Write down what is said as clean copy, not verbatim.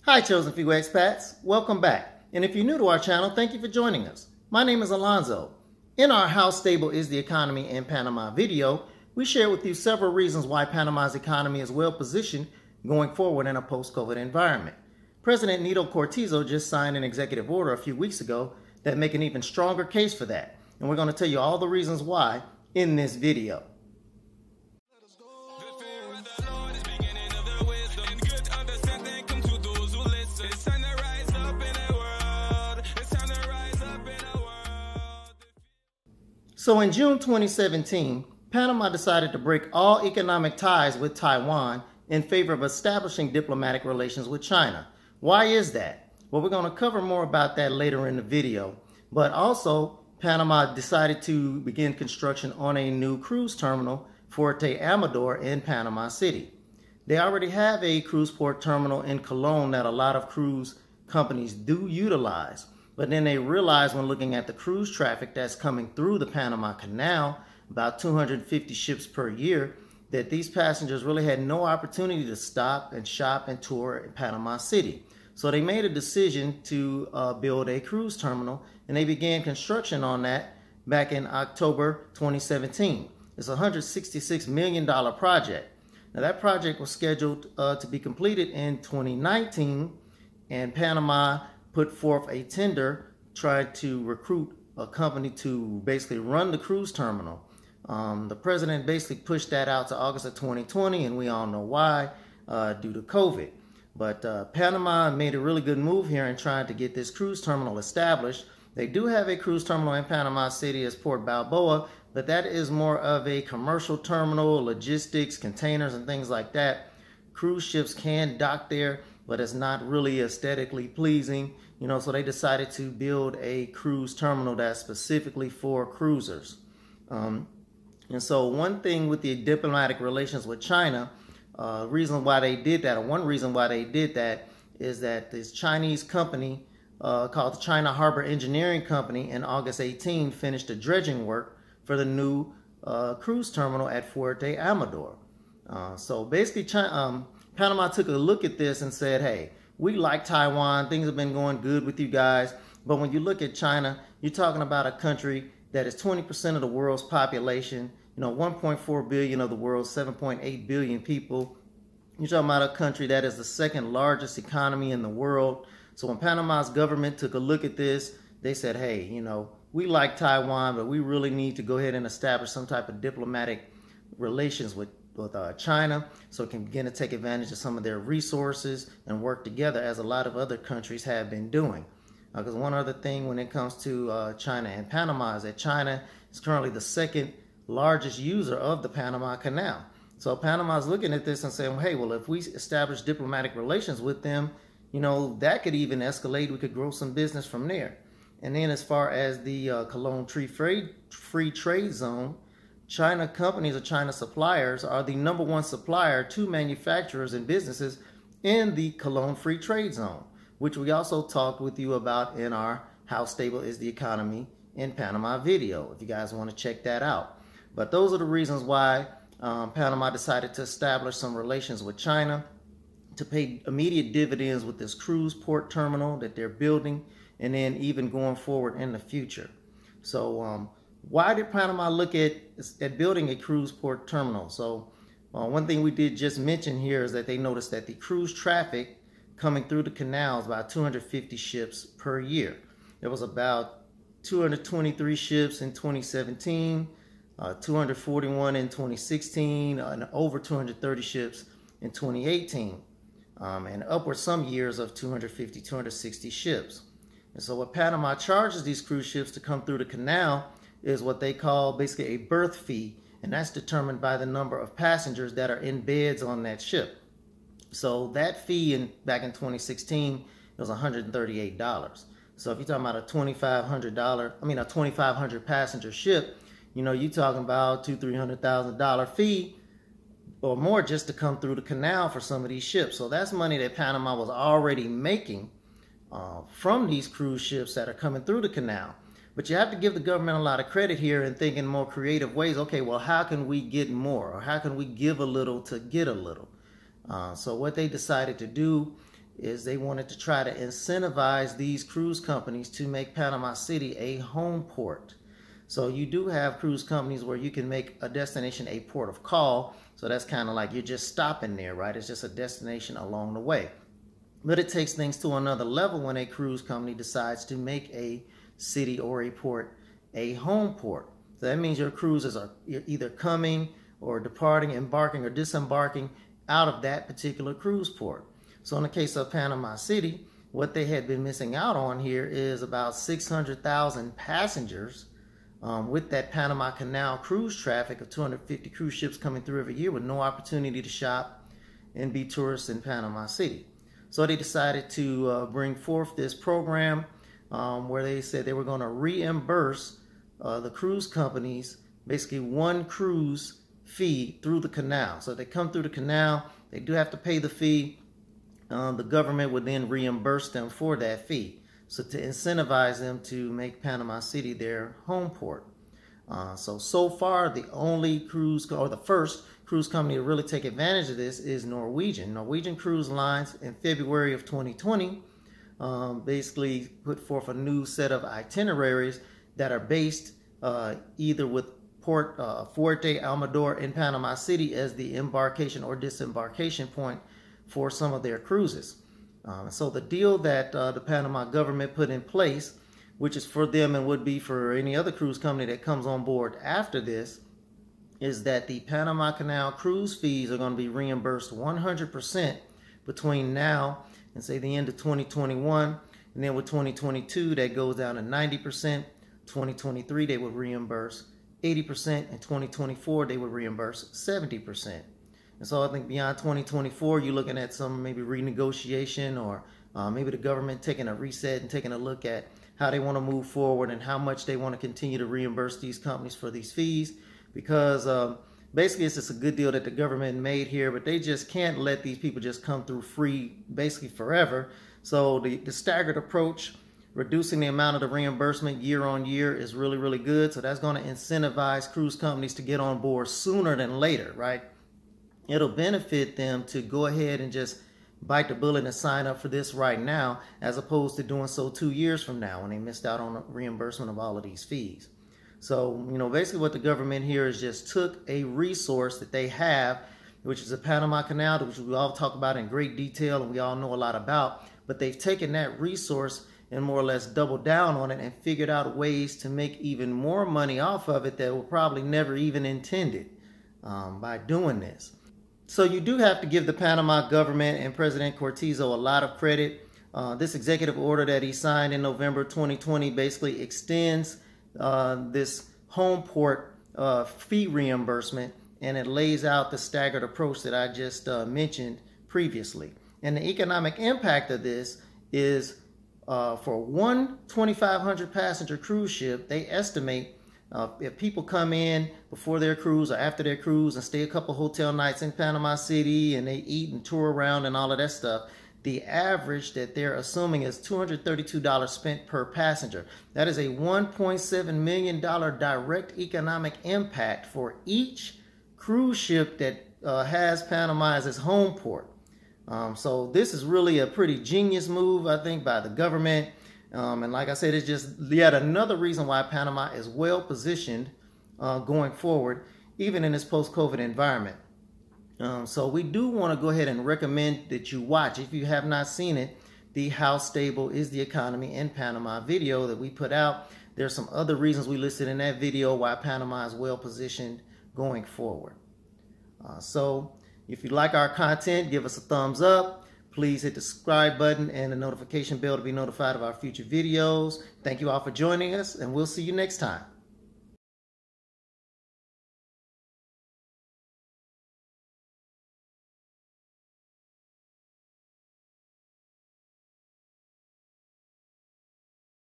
Hi chosen few expats, welcome back. And if you're new to our channel, thank you for joining us. My name is Alonzo. In our How Stable is the Economy in Panama video, we share with you several reasons why Panama's economy is well positioned going forward in a post-COVID environment. President Nito Cortizo just signed an executive order a few weeks ago that make an even stronger case for that. And we're going to tell you all the reasons why in this video. So in June 2017, Panama decided to break all economic ties with Taiwan in favor of establishing diplomatic relations with China. Why is that? Well, we're going to cover more about that later in the video. But also, Panama decided to begin construction on a new cruise terminal, Fuerte Amador, in Panama City. They already have a cruise port terminal in Cologne that a lot of cruise companies do utilize. But then they realized when looking at the cruise traffic that's coming through the Panama Canal, about 250 ships per year, that these passengers really had no opportunity to stop and shop and tour in Panama City. So they made a decision to build a cruise terminal, and they began construction on that back in October 2017. It's a $166 million project. Now that project was scheduled to be completed in 2019, and Panama put forth a tender, tried to recruit a company to basically run the cruise terminal. The president basically pushed that out to August of 2020, and we all know why, due to COVID. But Panama made a really good move here in trying to get this cruise terminal established. They do have a cruise terminal in Panama City as Port Balboa, but that is more of a commercial terminal, logistics, containers, and things like that. Cruise ships can dock there, but it's not really aesthetically pleasing, so they decided to build a cruise terminal that's specifically for cruisers. And so one thing with the diplomatic relations with China, reason why they did that, or one reason why they did that, is that this Chinese company called the China Harbor Engineering Company in August 18 finished the dredging work for the new cruise terminal at Fuerte Amador. So basically Panama took a look at this and said, hey, we like Taiwan, things have been going good with you guys, but when you look at China, you're talking about a country that is 20% of the world's population, 1.4 billion of the world's 7.8 billion people. You're talking about a country that is the second largest economy in the world. So when Panama's government took a look at this, they said, hey, we like Taiwan, but we really need to go ahead and establish some type of diplomatic relations with China, so it can begin to take advantage of some of their resources and work together, as a lot of other countries have been doing. Because one other thing when it comes to China and Panama is that China is currently the second largest user of the Panama Canal. So Panama is looking at this and saying, hey, well, if we establish diplomatic relations with them, that could even escalate. We could grow some business from there. And then as far as the Cologne Free Trade Zone, China companies or China suppliers are the #1 supplier to manufacturers and businesses in the Cologne Free Trade Zone, which we also talked with you about in our How Stable is the Economy in Panama video, if you guys want to check that out. But those are the reasons why Panama decided to establish some relations with China, to pay immediate dividends with this cruise port terminal that they're building, and then even going forward in the future. So why did Panama look at building a cruise port terminal? So one thing we did just mention here is that they noticed that the cruise traffic coming through the canal is about 250 ships per year. There was about 223 ships in 2017, 241 in 2016, and over 230 ships in 2018, and upward some years of 250, 260 ships. And so what Panama charges these cruise ships to come through the canal is what they call basically a berth fee, and that's determined by the number of passengers that are in beds on that ship. So that fee back in 2016 was $138. So if you're talking about a $2,500 passenger ship, you're talking about $200,000-$300,000 fee or more just to come through the canal for some of these ships. So that's money that Panama was already making from these cruise ships that are coming through the canal. But you have to give the government a lot of credit here in thinking more creative ways. Okay, well, how can we get more? Or how can we give a little to get a little? So what they decided to do is they wanted to try to incentivize these cruise companies to make Panama City a home port. So you do have cruise companies where you can make a destination a port of call. So that's kind of like you're just stopping there, right? It's just a destination along the way. But it takes things to another level when a cruise company decides to make a city or a port a home port. So that means your cruises are either coming or departing, embarking or disembarking out of that particular cruise port. So in the case of Panama City, what they had been missing out on here is about 600,000 passengers with that Panama Canal cruise traffic of 250 cruise ships coming through every year with no opportunity to shop and be tourists in Panama City. So they decided to bring forth this program where they said they were going to reimburse the cruise companies basically one cruise fee through the canal. So they come through the canal, they do have to pay the fee. The government would then reimburse them for that fee. So to incentivize them to make Panama City their home port. So far, the only cruise, or the first cruise company to really take advantage of this is Norwegian. Norwegian Cruise Lines in February of 2020 basically put forth a new set of itineraries that are based either with Port Fuerte Almador in Panama City as the embarkation or disembarkation point for some of their cruises. So the deal that the Panama government put in place, which is for them and would be for any other cruise company that comes on board after this, is that the Panama Canal cruise fees are going to be reimbursed 100% between now and say the end of 2021. And then with 2022, that goes down to 90%. 2023, they would reimburse 80%. In 2024, they would reimburse 70%. And so I think beyond 2024, you're looking at some maybe renegotiation or maybe the government taking a reset and taking a look at how they want to move forward and how much they want to continue to reimburse these companies for these fees. Because basically it's just a good deal that the government made here, but they just can't let these people just come through free basically forever. So the staggered approach, reducing the amount of the reimbursement year on year, is really, really good. So that's going to incentivize cruise companies to get on board sooner than later, right? It'll benefit them to go ahead and just bite the bullet and sign up for this right now, as opposed to doing so 2 years from now when they missed out on the reimbursement of all of these fees. So, you know, basically what the government here is just took a resource that they have, which is the Panama Canal, which we all talk about in great detail and we all know a lot about, but they've taken that resource and more or less doubled down on it and figured out ways to make even more money off of it that were probably never even intended by doing this. So you do have to give the Panama government and President Cortizo a lot of credit. This executive order that he signed in November 2020 basically extends this home port fee reimbursement, and it lays out the staggered approach that I just mentioned previously. And the economic impact of this is for one 2,500 passenger cruise ship, they estimate if people come in before their cruise or after their cruise and stay a couple hotel nights in Panama City and they eat and tour around and all of that stuff, the average that they're assuming is $232 spent per passenger. That is a $1.7 million direct economic impact for each cruise ship that has Panama as its home port. So this is really a pretty genius move, I think, by the government. And like I said, it's just yet another reason why Panama is well positioned going forward, even in this post-COVID environment. So we do want to go ahead and recommend that you watch, if you have not seen it, the How Stable is the Economy in Panama video that we put out. There's some other reasons we listed in that video why Panama is well positioned going forward. So if you like our content, give us a thumbs up. Please hit the subscribe button and the notification bell to be notified of our future videos. Thank you all for joining us, and we'll see you next time.